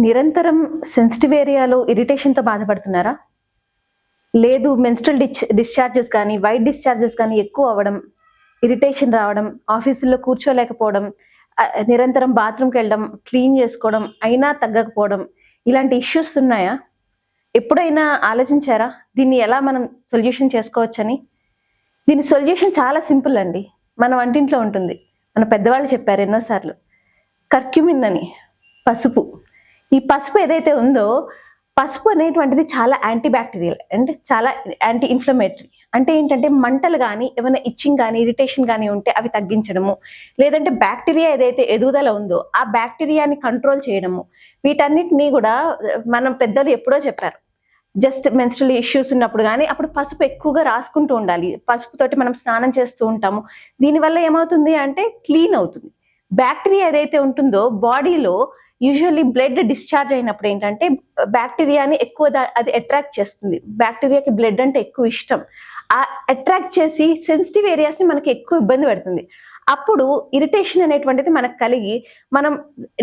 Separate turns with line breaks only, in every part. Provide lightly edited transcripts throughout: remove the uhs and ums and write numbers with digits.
నిరంతరం సెన్సిటివ్ ఏరియాలో ఇరిటేషన్‌తో బాధపడుతున్నారా? లేదు మెన్‌స్ట్రుయల్ డిశ్చార్జెస్ కానీ, వైట్ డిశ్చార్జెస్ కానీ ఎక్కువ అవ్వడం, ఇరిటేషన్ రావడం, ఆఫీసుల్లో కూర్చోలేకపోవడం, నిరంతరం బాత్రూమ్‌కెళ్ళడం, క్లీన్ చేసుకోవడం, అయినా తగ్గకపోవడం, ఇలాంటి ఇష్యూస్ ఉన్నాయా? ఎప్పుడైనా ఆలోచించారా? దీన్ని ఎలా మనం సొల్యూషన్ చేసుకోవచ్చని? దీని సొల్యూషన్ చాలా సింపుల్ అండి. మన వంటింట్లో ఉంటుంది. మన పెద్దవాళ్ళు చెప్పారు ఎన్నో సార్లు. కర్క్యూమిన్ అని, పసుపు. ఈ పసుపు ఏదైతే ఉందో, పసుపు అనేటువంటిది చాలా యాంటీ బ్యాక్టీరియల్ అండ్ చాలా యాంటీ ఇన్ఫ్లమేటరీ. అంటే ఏంటంటే మంటలు కానీ, ఏమైనా ఇచ్చింగ్ కానీ, ఇరిటేషన్ కానీ ఉంటే అవి తగ్గించడము, లేదంటే బ్యాక్టీరియా ఏదైతే ఎదుగుదల ఉందో ఆ బ్యాక్టీరియాని కంట్రోల్ చేయడము, వీటన్నిటినీ కూడా మనం పెద్దలు ఎప్పుడో చెప్పారు. జస్ట్ మెన్స్ట్రుయల్ ఇష్యూస్ ఉన్నప్పుడు కానీ అప్పుడు పసుపు ఎక్కువగా రాసుకుంటూ ఉండాలి. పసుపుతోటి మనం స్నానం చేస్తూ ఉంటాము. దీనివల్ల ఏమవుతుంది అంటే క్లీన్ అవుతుంది. బ్యాక్టీరియా ఏదైతే ఉంటుందో బాడీలో యూజువల్లీ బ్లడ్ డిశ్చార్జ్ అయినప్పుడు ఏంటంటే బ్యాక్టీరియాని ఎక్కువ అది అట్రాక్ట్ చేస్తుంది. బ్యాక్టీరియాకి బ్లడ్ అంటే ఎక్కువ ఇష్టం. ఆ అట్రాక్ట్ చేసి సెన్సిటివ్ ఏరియాస్ ని మనకి ఎక్కువ ఇబ్బంది పెడుతుంది. అప్పుడు ఇరిటేషన్ అనేటువంటిది మనకు కలిగి మనం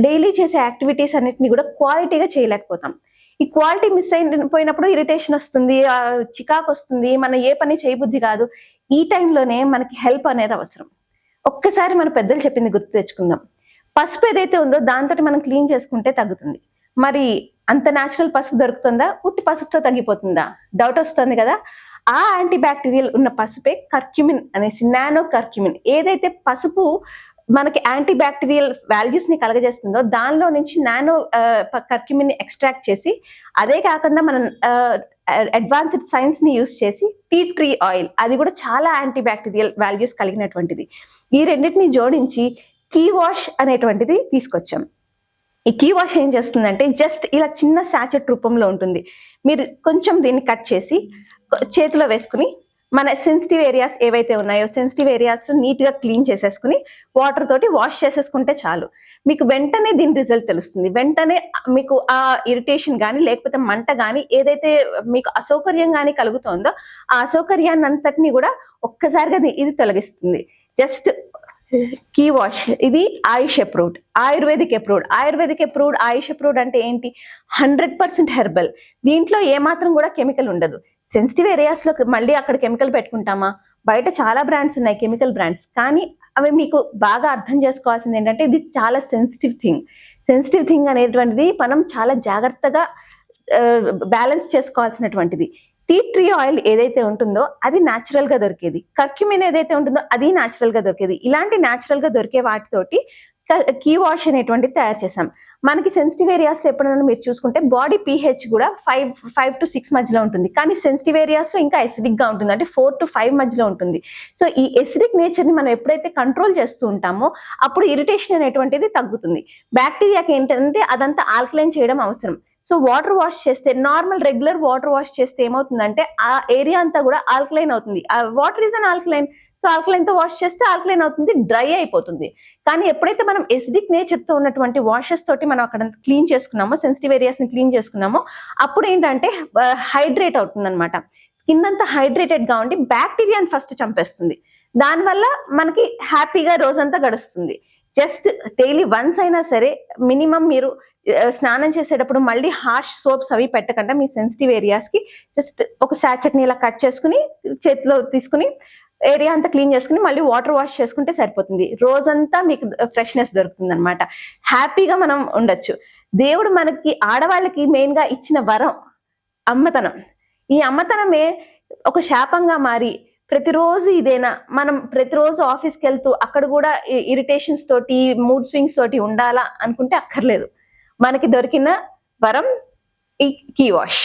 డైలీ చేసే యాక్టివిటీస్ అన్నిటిని కూడా క్వాలిటీగా చేయలేకపోతాం. ఈ క్వాలిటీ మిస్ అయిపోయినప్పుడు ఇరిటేషన్ వస్తుంది, చికాకు వస్తుంది, మన ఏ పని చేయబుద్ధి కాదు. ఈ టైంలోనే మనకి హెల్ప్ అనేది అవసరం. ఒక్కసారి మన పెద్దలు చెప్పింది గుర్తు తెచ్చుకుందాం. పసుపు ఏదైతే ఉందో దాంతో మనం క్లీన్ చేసుకుంటే తగ్గుతుంది. మరి అంత న్యాచురల్ పసుపు దొరుకుతుందా? ఉట్టి పసుపుతో తగ్గిపోతుందా? డౌట్ వస్తుంది కదా. ఆ యాంటీ బ్యాక్టీరియల్ ఉన్న పసుపే కర్క్యూమిన్ అనేసి, నానో కర్క్యూమిన్. ఏదైతే పసుపు మనకి యాంటీ బ్యాక్టీరియల్ వాల్యూస్ ని కలగజేస్తుందో దానిలో నుంచి నానో కర్క్యూమిన్ ని ఎక్స్ట్రాక్ట్ చేసి, అదే కాకుండా మనం అడ్వాన్స్డ్ సైన్స్ ని యూస్ చేసి టీ ట్రీ ఆయిల్, అది కూడా చాలా యాంటీ బ్యాక్టీరియల్ వాల్యూస్ కలిగినటువంటిది. ఈ రెండింటిని జోడించి కీ వాష్ అనేటువంటిది తీసుకొచ్చాం. ఈ కీ వాష్ ఏం చేస్తుందంటే జస్ట్ ఇలా చిన్న శాచెట్ రూపంలో ఉంటుంది. మీరు కొంచెం దీన్ని కట్ చేసి చేతిలో వేసుకుని మన సెన్సిటివ్ ఏరియాస్ ఏవైతే ఉన్నాయో సెన్సిటివ్ ఏరియాస్ నీట్ గా క్లీన్ చేసేసుకుని వాటర్ తోటి వాష్ చేసేసుకుంటే చాలు. మీకు వెంటనే దీని రిజల్ట్ తెలుస్తుంది. వెంటనే మీకు ఆ ఇరిటేషన్ కానీ లేకపోతే మంట కానీ ఏదైతే మీకు అసౌకర్యం కానీ కలుగుతుందో ఆ అసౌకర్యాన్ని అంతటిని కూడా ఒక్కసారిగా ఇది తొలగిస్తుంది. జస్ట్ కీ వాష్. ఇది AYUSH approved, ayurvedic approved. AYUSH approved అంటే ఏంటి? 100% హెర్బల్. దీంట్లో ఏమాత్రం కూడా కెమికల్ ఉండదు. సెన్సిటివ్ ఏరియాస్ లో మళ్ళీ అక్కడ కెమికల్ పెట్టుకుంటామా? బయట చాలా బ్రాండ్స్ ఉన్నాయి, కెమికల్ బ్రాండ్స్. కానీ అవి మీకు బాగా అర్థం చేసుకోవాల్సింది ఏంటంటే ఇది చాలా సెన్సిటివ్ థింగ్ అనేటువంటిది మనం చాలా జాగ్రత్తగా బ్యాలెన్స్ చేసుకోవాల్సినటువంటిది. టీ ట్రీ ఆయిల్ ఏదైతే ఉంటుందో అది న్యాచురల్ గా దొరికేది. కర్క్యూమిన్ ఏదైతే ఉంటుందో అది న్యాచురల్ గా దొరికేది. ఇలాంటి న్యాచురల్ గా దొరికే వాటితోటి కీ వాష్ అనేటువంటిది తయారు చేసాం. మనకి సెన్సిటివ్ ఏరియాస్ లో ఎప్పుడైనా మీరు చూసుకుంటే బాడీ pH కూడా 5 to 6 మధ్యలో ఉంటుంది. కానీ సెన్సిటివ్ ఏరియాస్ లో ఇంకా ఎసిడిక్ గా ఉంటుంది, అంటే 4 to 5 మధ్యలో ఉంటుంది. సో ఈ ఎసిడిక్ నేచర్ ని మనం ఎప్పుడైతే కంట్రోల్ చేస్తూ ఉంటామో అప్పుడు ఇరిటేషన్ అనేటువంటిది తగ్గుతుంది. బ్యాక్టీరియాకి ఏంటంటే అదంతా ఆల్కలైన్ చేయడం అవసరం. సో వాటర్ వాష్ చేస్తే, నార్మల్ రెగ్యులర్ వాటర్ వాష్ చేస్తే ఏమవుతుందంటే ఆ ఏరియా అంతా కూడా ఆల్కలైన్ అవుతుంది. ఆ water is an alkaline. So alkaline తో వాష్ చేస్తే ఆల్కలైన్ అవుతుంది, డ్రై అయిపోతుంది. కానీ ఎప్పుడైతే మనం ఎసిడిక్ నేచర్ తో ఉన్నటువంటి వాషెస్ తోటి మనం అక్కడ క్లీన్ చేసుకున్నామో, సెన్సిటివ్ ఏరియాస్ ని క్లీన్ చేసుకున్నామో, అప్పుడు ఏంటంటే హైడ్రేట్ అవుతుంది అనమాట. స్కిన్ అంతా హైడ్రేటెడ్ గా ఉండి బ్యాక్టీరియాని ఫస్ట్ చంపేస్తుంది. దానివల్ల మనకి హ్యాపీగా రోజంతా గడుస్తుంది. జస్ట్ డైలీ వన్స్ అయినా సరే మినిమం మీరు స్నానం చేసేటప్పుడు మళ్ళీ హార్ష్ సోప్స్ అవి పెట్టకుండా మీ సెన్సిటివ్ ఏరియాస్ కి జస్ట్ ఒక శాచెట్ ని ఇలా కట్ చేసుకుని చేతిలో తీసుకుని ఏరియా అంతా క్లీన్ చేసుకుని మళ్ళీ వాటర్ వాష్ చేసుకుంటే సరిపోతుంది. రోజంతా మీకు ఫ్రెష్నెస్ దొరుకుతుంది అనమాట. హ్యాపీగా మనం ఉండొచ్చు. దేవుడు మనకి ఆడవాళ్ళకి మెయిన్ గా ఇచ్చిన వరం అమ్మతనం. ఈ అమ్మతనమే ఒక శాపంగా మారి ప్రతిరోజు ఇదేనా, మనం ప్రతిరోజు ఆఫీస్కి వెళ్తూ అక్కడ కూడా ఇరిటేషన్స్ తోటి, మూడ్ స్వింగ్స్ తోటి ఉండాలా అనుకుంటే అక్కర్లేదు. మనకి దొరికిన వరం ఈ కీ వాష్.